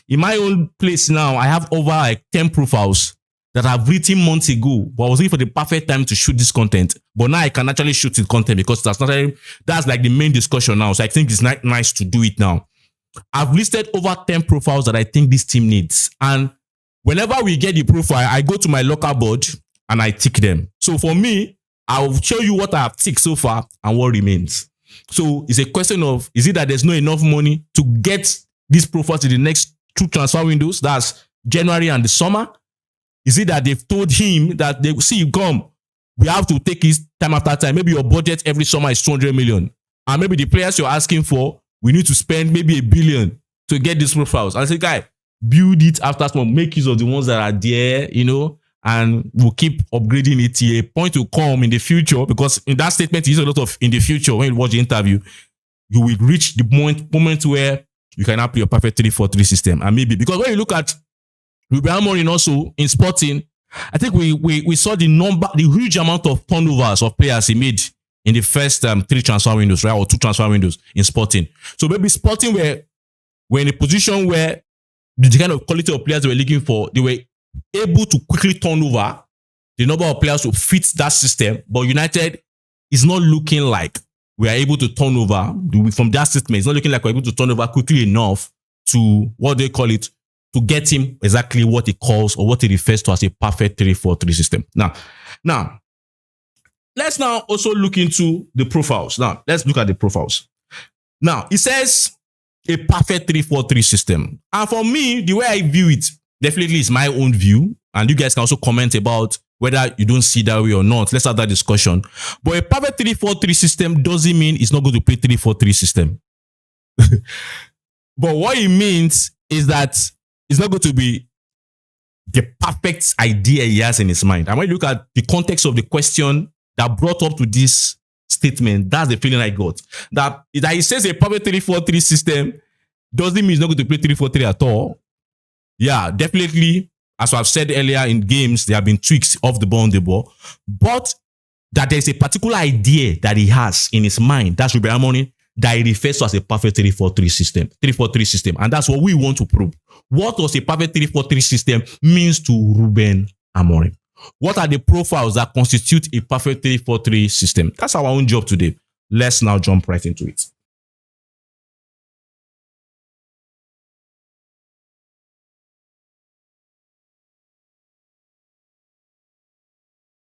in my own place now, I have over like 10 profiles that I've written months ago, but I was waiting for the perfect time to shoot this content. But now I can actually shoot the content because that's like the main discussion now. So I think it's nice to do it now. I've listed over 10 profiles that I think this team needs. And whenever we get the profile, I go to my local board and I tick them. So for me, I'll show you what I have ticked so far and what remains. So it's a question of, is it that there's not enough money to get this profile to the next 2 transfer windows? That's January and the summer. Is it that they've told him that they see, come, we have to take his time after time. Maybe your budget every summer is 200 million. And maybe the players you're asking for, we need to spend maybe $1 billion to get these profiles. I say, guy, build it after some, make use of the ones that are there, and we'll keep upgrading it till a point to come in the future. Because in that statement, you use a lot of in the future. When you watch the interview, you will reach the moment where you can apply your perfect 3-4-3 system. And maybe, because when you look at Ruben Amorim also in Sporting, I think we saw the huge amount of turnovers of players he made in the first 3 transfer windows, right? Or 2 transfer windows in Sporting. So maybe Sporting were in a position where the kind of quality of players they were looking for, they were able to quickly turn over the number of players who fit that system. But United is not looking like we are able to turn over from that system. It's not looking like we're able to turn over quickly enough to what they call it, to get him exactly what he calls or what he refers to as a perfect 3-4-3 system. Now, let's now also look into the profiles. Now, let's look at the profiles. Now, it says a perfect 3-4-3 system. And for me, the way I view it, definitely is my own view. And you guys can also comment about whether you don't see that way or not. Let's have that discussion. But a perfect 3-4-3 system doesn't mean it's not going to play 3-4-3 system. But what it means is that it's not going to be the perfect idea he has in his mind. And when you look at the context of the question that brought up to this statement, that's the feeling I got. That he says a perfect 3-4-3 system doesn't mean he's not going to play 3-4-3 at all. Yeah, definitely, as I've said earlier in games, there have been tweaks off the ball on the ball. But that there's a particular idea that he has in his mind, that's Ruben Amorim, that he refers to as a perfect 3-4-3 system. 3-4-3 system. And that's what we want to prove. What does a perfect 3-4-3 system means to Ruben Amorim? What are the profiles that constitute a perfect 3-4-3 system? That's our own job today. Let's now jump right into it.